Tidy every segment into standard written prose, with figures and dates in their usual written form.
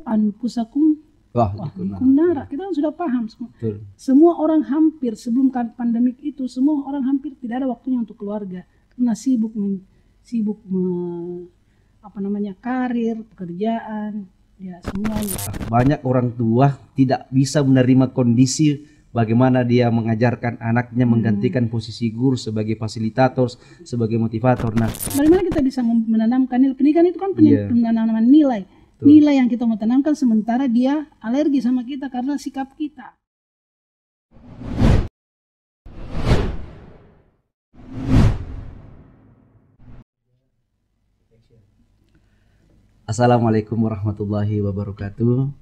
anfusakum wahlikum nara. Kita kan sudah paham semua. Betul. Semua orang hampir sebelum pandemik itu, semua orang hampir tidak ada waktunya untuk keluarga karena karir, pekerjaan, ya semuanya. Banyak orang tua tidak bisa menerima kondisi bagaimana dia mengajarkan anaknya, menggantikan posisi guru sebagai fasilitator, sebagai motivator. Nah, bagaimana kita bisa menanamkan nilai? Pendidikan itu kan penanaman nilai. Betul. Nilai yang kita mau tanamkan sementara dia alergi sama kita karena sikap kita. Assalamualaikum warahmatullahi wabarakatuh.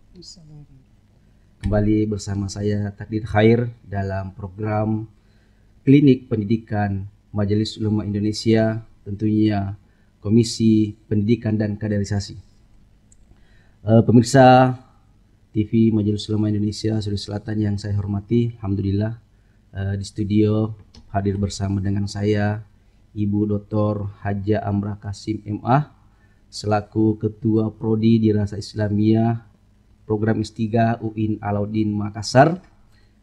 Kembali bersama saya Takdir Khair dalam program Klinik Pendidikan Majelis Ulama Indonesia, tentunya Komisi Pendidikan dan Kaderisasi. Pemirsa TV Majelis Ulama Indonesia Sulawesi Selatan yang saya hormati, alhamdulillah di studio hadir bersama dengan saya Ibu Dr. Haja Amrah Kasim MA selaku Ketua Prodi Dirasah Islamiyah Program S3 UIN Alauddin Makassar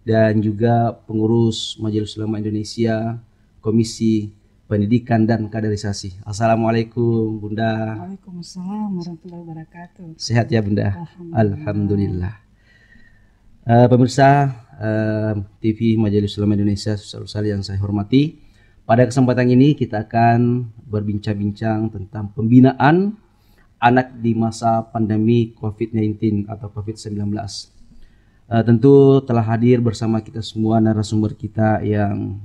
dan juga pengurus Majelis Ulama Indonesia Komisi Pendidikan dan Kaderisasi. Assalamualaikum Bunda. Waalaikumsalam warahmatullahi wabarakatuh. Sehat ya Bunda? Alhamdulillah. Pemirsa TV Majelis Ulama Indonesia yang saya hormati, pada kesempatan ini kita akan berbincang-bincang tentang pembinaan anak di masa pandemi COVID-19 atau COVID-19. Tentu telah hadir bersama kita semua narasumber kita yang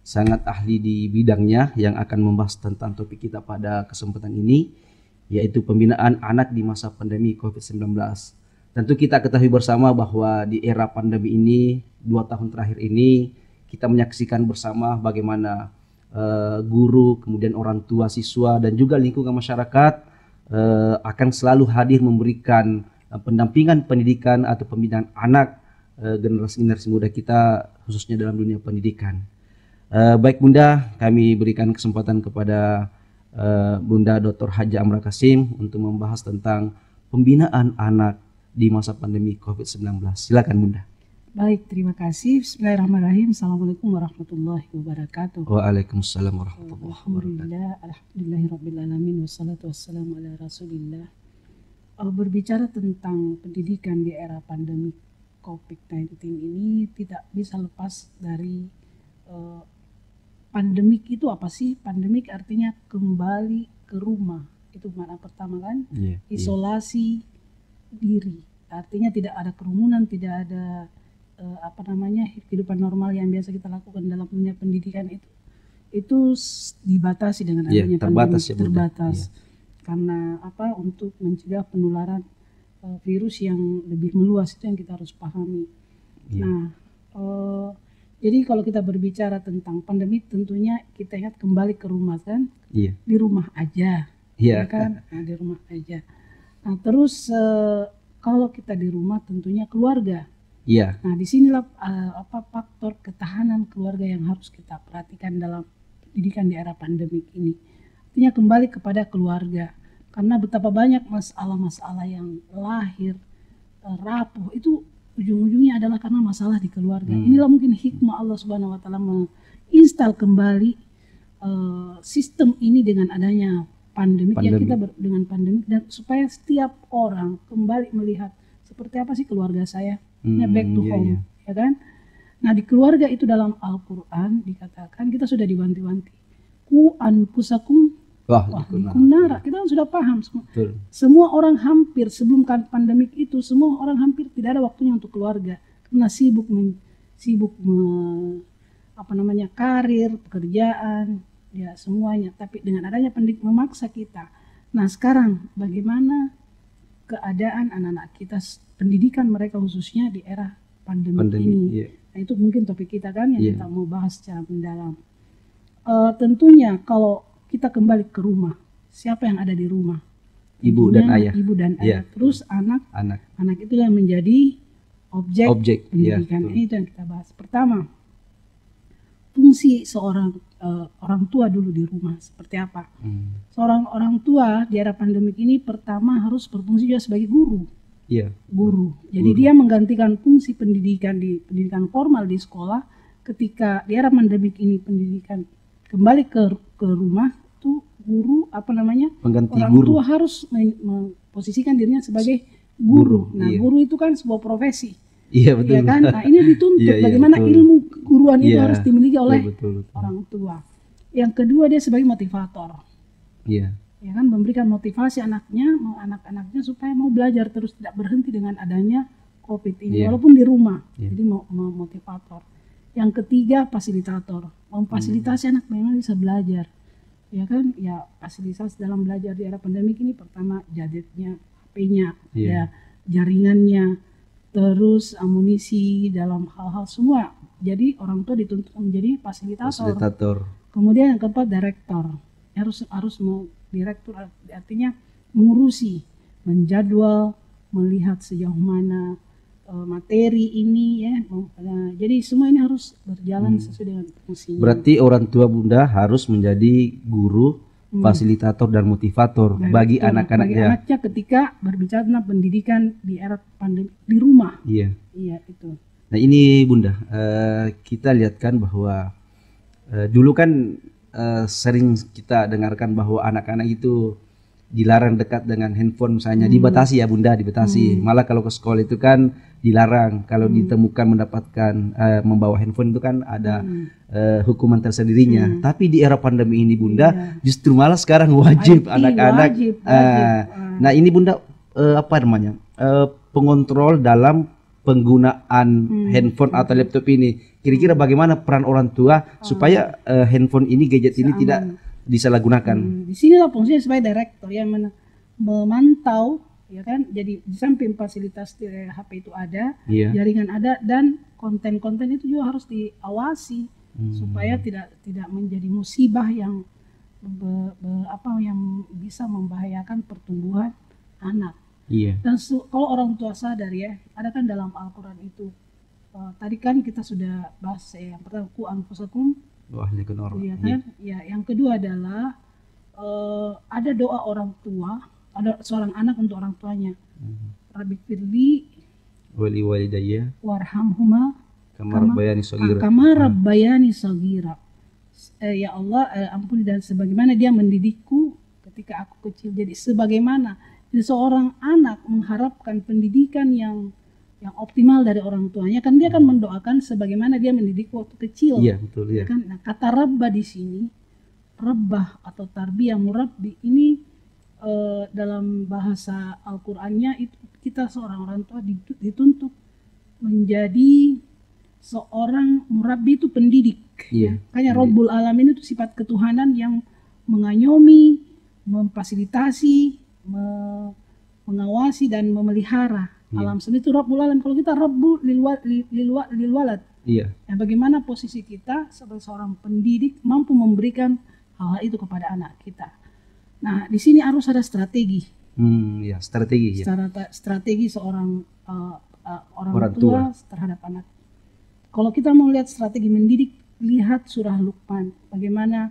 sangat ahli di bidangnya yang akan membahas tentang topik kita pada kesempatan ini, yaitu pembinaan anak di masa pandemi COVID-19. Tentu kita ketahui bersama bahwa di era pandemi ini, 2 tahun terakhir ini, kita menyaksikan bersama bagaimana guru, kemudian orang tua, siswa, dan juga lingkungan masyarakat akan selalu hadir memberikan pendampingan pendidikan atau pembinaan anak generasi muda kita, khususnya dalam dunia pendidikan. Baik Bunda, kami berikan kesempatan kepada Bunda Dr. Haja Amrah Kasim untuk membahas tentang pembinaan anak di masa pandemi COVID-19. Silakan Bunda. Baik, terima kasih. Bismillahirrahmanirrahim. Assalamualaikum warahmatullahi wabarakatuh. Waalaikumsalam warahmatullahi wabarakatuh. Alhamdulillahirrabbilalamin. Wassalatu wassalamu ala rasulillah. Berbicara tentang pendidikan di era pandemi COVID-19 ini tidak bisa lepas dari pandemik itu apa sih? Pandemik artinya kembali ke rumah. Itu makna pertama kan? Isolasi diri. Artinya tidak ada kerumunan, tidak ada kehidupan normal yang biasa kita lakukan dalam dunia pendidikan itu dibatasi dengan adanya pandemi, terbatas. Karena untuk mencegah penularan virus yang lebih meluas, itu yang kita harus pahami. Nah, jadi kalau kita berbicara tentang pandemi, tentunya kita ingat kembali ke rumah kan, di rumah aja, ya kan, di rumah aja. Nah, terus kalau kita di rumah tentunya keluarga. Nah, disinilah faktor ketahanan keluarga yang harus kita perhatikan dalam pendidikan di era pandemik ini. Artinya kembali kepada keluarga, karena betapa banyak masalah-masalah yang lahir rapuh itu ujung-ujungnya adalah karena masalah di keluarga. Inilah mungkin hikmah Allah Subhanahu Wa Taala menginstal kembali sistem ini dengan adanya pandemik. Ya kita dengan pandemik, dan supaya setiap orang kembali melihat seperti apa sih keluarga saya. Back to home, ya kan? Nah, di keluarga itu dalam Al-Quran dikatakan, kita sudah diwanti-wanti, anfusakum wahlikum nara. Kita kan sudah paham semua. Semua orang hampir sebelum pandemik itu, semua orang hampir tidak ada waktunya untuk keluarga karena sibuk karir, pekerjaan, ya semuanya. Tapi dengan adanya pendidik memaksa kita. Nah, sekarang bagaimana keadaan anak-anak kita, pendidikan mereka khususnya di era pandemi ini. Nah, itu mungkin topik kita kan yang kita mau bahas secara mendalam. Tentunya kalau kita kembali ke rumah, siapa yang ada di rumah? Ibu dan ayah. Terus anak itu yang menjadi objek pendidikan. Ini itu yang kita bahas. Pertama, fungsi seorang orang tua dulu di rumah seperti apa? Seorang orang tua di era pandemik ini pertama harus berfungsi juga sebagai guru. Iya. Guru. Jadi dia menggantikan fungsi pendidikan di pendidikan formal di sekolah. Ketika di era pandemik ini pendidikan kembali ke rumah, tuh guru pengganti orang guru. tua harus memposisikan dirinya sebagai guru. Nah, iya. guru itu kan sebuah profesi. Iya betul. Ya kan? Nah, ini dituntut Iya, bagaimana betul. ilmu keguruan itu Iya, harus dimiliki oleh betul. orang tua. Yang kedua, dia sebagai motivator. Iya. Ya kan, memberikan motivasi anak-anaknya supaya mau belajar terus, tidak berhenti dengan adanya COVID ini, walaupun di rumah. Jadi motivator. Yang ketiga, fasilitator, memfasilitasi anak memang bisa belajar. Ya kan, ya fasilitas dalam belajar di era pandemik ini pertama gadgetnya, HP-nya, ya jaringannya, terus amunisi dalam hal-hal semua. Jadi orang tua dituntut menjadi fasilitator. Kemudian yang keempat, direktor. Harus mau direktur, artinya mengurusi, menjadwal, melihat sejauh mana materi ini ya. Jadi semua ini harus berjalan sesuai dengan fungsinya. Berarti orang tua Bunda harus menjadi guru, fasilitator dan motivator bagi anak-anaknya. Bagi anaknya ketika berbicara tentang pendidikan di era pandemi di rumah. Iya. Iya itu. Nah ini Bunda, kita lihatkan bahwa dulu kan sering kita dengarkan bahwa anak-anak itu dilarang dekat dengan handphone misalnya, dibatasi ya Bunda, dibatasi. Malah kalau ke sekolah itu kan dilarang, kalau ditemukan mendapatkan membawa handphone itu kan ada hukuman tersendirinya. Tapi di era pandemi ini Bunda, justru malah sekarang wajib anak-anak. Nah ini Bunda pengontrol dalam penggunaan handphone atau laptop ini. Kira-kira bagaimana peran orang tua supaya handphone ini, gadget ini tidak disalahgunakan? Di sinilah fungsinya sebagai direktur yang memantau, ya kan. Jadi di samping fasilitas HP itu ada, jaringan ada, dan konten-konten itu juga harus diawasi supaya tidak menjadi musibah yang yang bisa membahayakan pertumbuhan anak. Dan kalau orang tua sadar ya, ada kan dalam Al-Quran itu, tadi kan kita sudah bahas yang pertama ku anfusakum. Iya kan? Ya, yang kedua adalah ada doa orang tua, ada seorang anak untuk orang tuanya. Rabbi firli wali walidayya warhamhuma kama rabbayani shaghira. Ya Allah, ampuni dan sebagaimana dia mendidikku ketika aku kecil. Jadi sebagaimana seorang anak mengharapkan pendidikan yang optimal dari orang tuanya, kan dia akan mendoakan sebagaimana dia mendidik waktu kecil. Iya, betul ya. Kan? Nah, kata rabba di sini, rabbah atau tarbiyah murabbi ini dalam bahasa Al-Qur'annya itu kita seorang orang tua dituntut menjadi seorang murabbi, itu pendidik. Iya. Makanya Rabbul Alamin itu sifat ketuhanan yang mengayomi, memfasilitasi, mengawasi dan memelihara alam semesta. Itu Rabbul Alamin. Kalau kita Rabbu lil walad. Iya. Nah, bagaimana posisi kita sebagai seorang pendidik mampu memberikan hal itu kepada anak kita. Nah, di sini harus ada strategi. Ya, strategi. Strategi seorang orang tua terhadap anak. Kalau kita mau lihat strategi mendidik, lihat surah Luqman. Bagaimana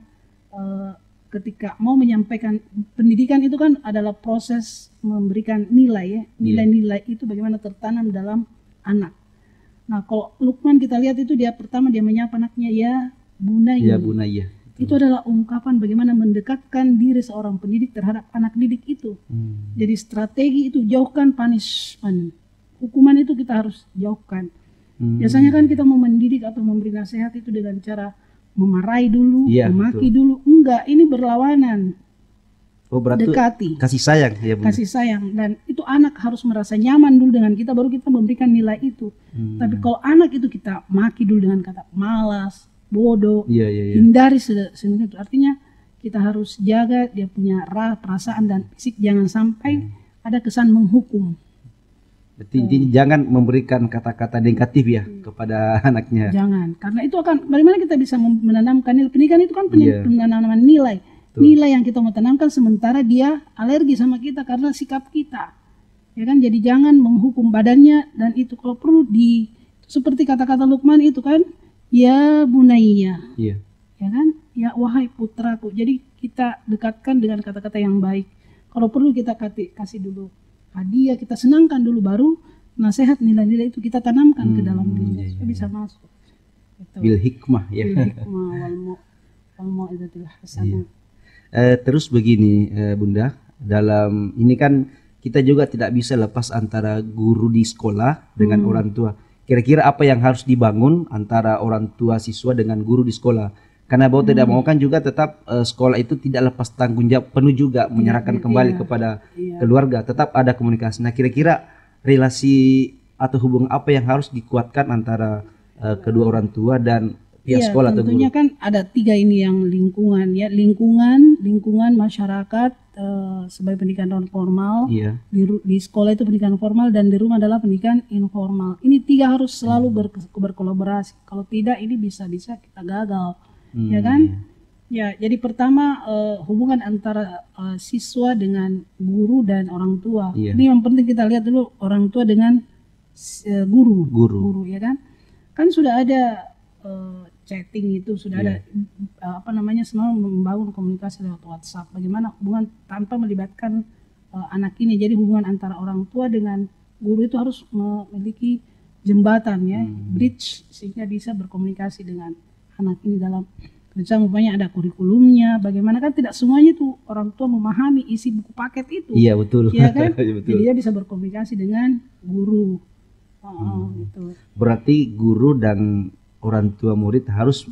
ketika mau menyampaikan pendidikan itu kan adalah proses memberikan nilai ya. Nilai-nilai itu bagaimana tertanam dalam anak. Nah, kalau Luqman kita lihat itu dia pertama dia menyapa anaknya, ya bunayya. Ya bunayya. Itu adalah ungkapan bagaimana mendekatkan diri seorang pendidik terhadap anak didik itu. Jadi strategi itu jauhkan punishment. Hukuman itu kita harus jauhkan. Biasanya kan kita mau mendidik atau memberi nasihat itu dengan cara memarahi dulu, memaki dulu. Enggak, ini berlawanan. Oh, berarti dekati. Kasih sayang ya, Bunda. Kasih sayang, dan itu anak harus merasa nyaman dulu dengan kita, baru kita memberikan nilai itu. Tapi kalau anak itu kita maki dulu dengan kata malas, bodoh, hindari semua itu. Artinya kita harus jaga dia punya perasaan dan fisik, jangan sampai ada kesan menghukum. Berarti jangan memberikan kata-kata negatif ya kepada anaknya. Jangan, karena itu akan bagaimana kita bisa menanamkan nilai. Pendidikan itu kan penanaman nilai. Nilai yang kita mau tanamkan sementara dia alergi sama kita karena sikap kita. Ya kan, jadi jangan menghukum badannya, dan itu kalau perlu seperti kata-kata Luqman itu kan, ya bunayya. Iya. Ya kan? Ya wahai putraku. Jadi kita dekatkan dengan kata-kata yang baik. Kalau perlu kita kasih dulu hadiah, kita senangkan dulu, baru nasihat nilai-nilai itu kita tanamkan ke dalam diri supaya bisa masuk. Gitu. Bil hikmah ya. Bil hikmah wal mau'izatil hasanah. Terus begini Bunda, dalam ini kan kita juga tidak bisa lepas antara guru di sekolah dengan orang tua. Kira-kira apa yang harus dibangun antara orang tua siswa dengan guru di sekolah? Karena mau tidak mau kan juga tetap sekolah itu tidak lepas tanggung jawab penuh juga menyerahkan kembali kepada keluarga. Tetap ada komunikasi. Nah kira-kira relasi atau hubungan apa yang harus dikuatkan antara kedua orang tua dan pihak sekolah atau guru? Tentunya kan ada 3 ini yang lingkungan ya, lingkungan masyarakat sebagai pendidikan non formal, di sekolah itu pendidikan formal, dan di rumah adalah pendidikan informal. Ini 3 harus selalu berkolaborasi. Kalau tidak ini bisa-bisa kita gagal, ya kan? Ya, jadi pertama hubungan antara siswa dengan guru dan orang tua. Ini yang penting kita lihat dulu, orang tua dengan guru, ya kan? Kan sudah ada chatting itu, sudah ada semua membangun komunikasi lewat WhatsApp. Bagaimana hubungan tanpa melibatkan anak ini? Jadi hubungan antara orang tua dengan guru itu harus memiliki jembatan ya, bridge, sehingga bisa berkomunikasi dengan anak ini dalam kerja. Umpamanya ada kurikulumnya, bagaimana, kan tidak semuanya itu orang tua memahami isi buku paket itu. Iya betul. Iya kan? Betul. Jadi dia bisa berkomunikasi dengan guru. Gitu. Berarti guru dan orang tua murid harus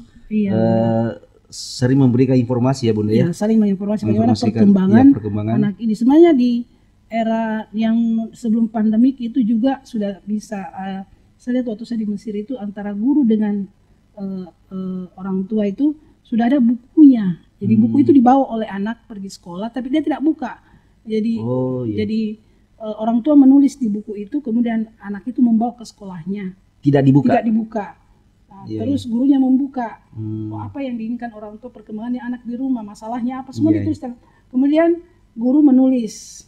sering memberikan informasi ya Bunda ya. Saling menginformasi bagaimana perkembangan anak ini. Sebenarnya di era yang sebelum pandemik itu juga sudah bisa. Saya lihat waktu saya di Mesir itu antara guru dengan orang tua itu sudah ada bukunya. Jadi buku itu dibawa oleh anak pergi sekolah, tapi dia tidak buka. Jadi orang tua menulis di buku itu, kemudian anak itu membawa ke sekolahnya. Tidak dibuka. Nah, terus gurunya membuka. Apa yang diinginkan orang tua, perkembangannya anak di rumah, masalahnya apa, semua dituliskan. Kemudian guru menulis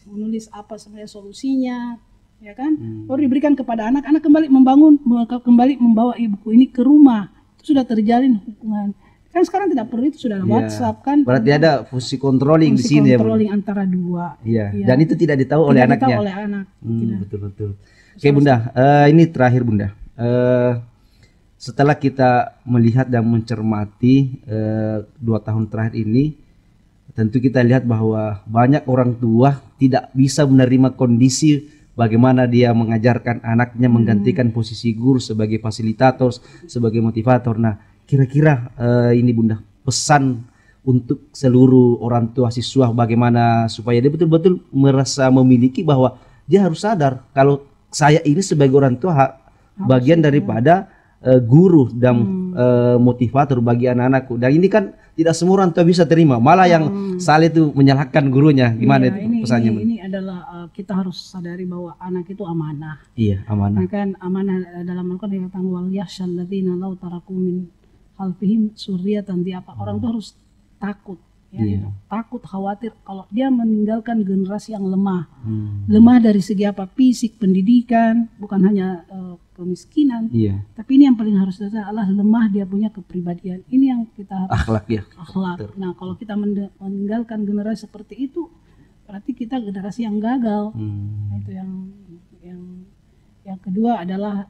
apa sebenarnya solusinya, ya kan? Baru diberikan kepada anak kembali membawa buku ini ke rumah. Itu sudah terjalin hubungan. Kan sekarang tidak perlu itu, sudah WhatsApp kan. Berarti ada fungsi controlling di sini ya. Controlling antara dua. Dan itu tidak ditahu oleh anaknya. Betul. Oke Bunda, ini terakhir Bunda. Setelah kita melihat dan mencermati 2 tahun terakhir ini, tentu kita lihat bahwa banyak orang tua tidak bisa menerima kondisi bagaimana dia mengajarkan anaknya, menggantikan posisi guru sebagai fasilitator, sebagai motivator. Nah, kira-kira ini Bunda, pesan untuk seluruh orang tua siswa bagaimana supaya dia betul-betul merasa memiliki bahwa dia harus sadar kalau saya ini sebagai orang tua bagian daripada guru dan motivator bagi anak-anakku. Dan ini kan tidak semua orang tua bisa terima, malah yang salah itu menyalahkan gurunya. Gimana itu pesannya? Ini adalah kita harus sadari bahwa anak itu amanah. Iya, amanah. Nah, kan amanah dalam Al-Qur'an dikatakan wal yakhshal ladzina law taraku min khalfihim dzurriyyatan, orang tuh harus takut ya. Takut, khawatir kalau dia meninggalkan generasi yang lemah. Lemah dari segi apa? Fisik, pendidikan, bukan hanya kemiskinan. Tapi ini yang paling harus dasar adalah lemah dia punya kepribadian. Ini yang kita harus akhlak ya. Akhlak. Nah, kalau kita meninggalkan generasi seperti itu, berarti kita generasi yang gagal. Nah, itu yang kedua adalah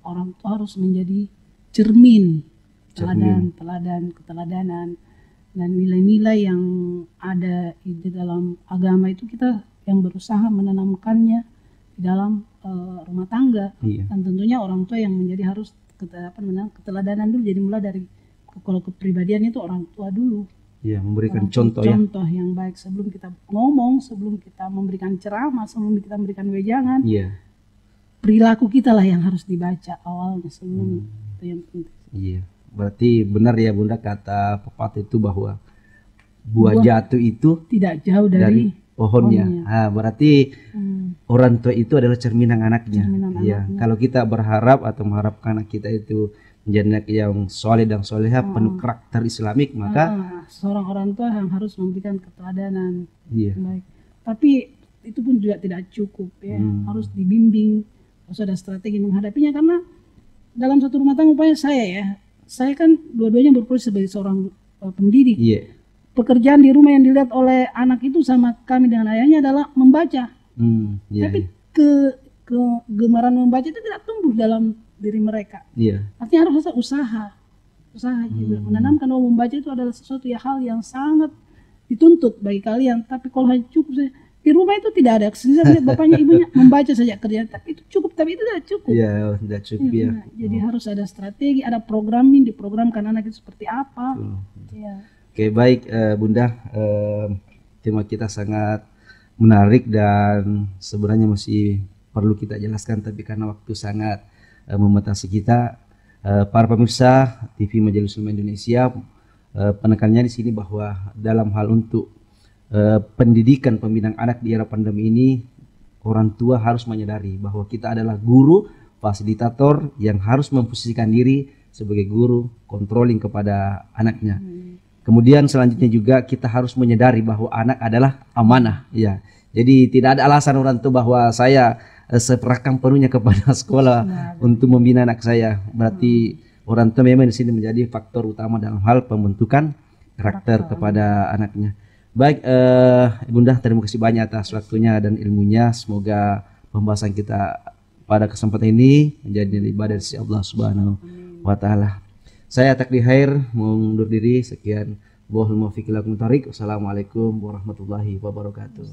orang tua harus menjadi cermin. Keteladanan dan nilai-nilai yang ada di dalam agama itu kita yang berusaha menanamkannya di dalam rumah tangga. Dan tentunya orang tua yang menjadi harus keteladanan dulu. Jadi mulai dari kalau kepribadian itu orang tua dulu. Memberikan contoh yang baik sebelum kita ngomong, sebelum kita memberikan ceramah, sebelum kita memberikan wejangan. Perilaku kita lah yang harus dibaca awalnya sebelum itu yang penting. Berarti benar ya Bunda kata pepatah itu bahwa buah jatuh itu tidak jauh dari pohonnya. Berarti orang tua itu adalah cerminan anaknya. Kalau kita berharap atau mengharapkan anak kita itu menjadi anak yang soleh dan soleha, penuh karakter Islamik, maka seorang orang tua yang harus memberikan keteladanan. Baik. Tapi itu pun juga tidak cukup ya. Harus dibimbing, harus ada strategi menghadapinya, karena dalam satu rumah tangga upaya saya kan dua-duanya berprofesi sebagai seorang pendidik. Pekerjaan di rumah yang dilihat oleh anak itu sama kami dengan ayahnya adalah membaca. Tapi kegemaran membaca itu tidak tumbuh dalam diri mereka. Artinya harus ada usaha juga menanamkan bahwa membaca itu adalah sesuatu hal yang sangat dituntut bagi kalian. Tapi kalau hanya cukup saja di rumah itu tidak ada. Saya lihat bapaknya ibunya membaca saja kerjaan, tapi itu cukup, tapi itu tidak cukup. Tidak cukup ya. Jadi harus ada strategi, ada programming, diprogramkan anak itu seperti apa. Oke, baik Bunda, tema kita sangat menarik dan sebenarnya masih perlu kita jelaskan, tapi karena waktu sangat membatasi kita, para pemirsa TV Majelis Ulama Indonesia, penekannya di sini bahwa dalam hal untuk pendidikan pembinaan anak di era pandemi ini, orang tua harus menyadari bahwa kita adalah guru, fasilitator yang harus memposisikan diri sebagai guru, controlling kepada anaknya. Kemudian selanjutnya juga kita harus menyadari bahwa anak adalah amanah, ya. Jadi tidak ada alasan orang tua bahwa saya serahkan penuhnya kepada sekolah untuk membina anak saya. Berarti orang tua memang di sini menjadi faktor utama dalam hal pembentukan karakter kepada anaknya. Baik, Bunda, terima kasih banyak atas waktunya dan ilmunya. Semoga pembahasan kita pada kesempatan ini menjadi ibadah dari Allah Subhanahu wa Ta'ala. Saya Takdir Khair mengundur diri. Sekian. Wassalamualaikum warahmatullahi wabarakatuh.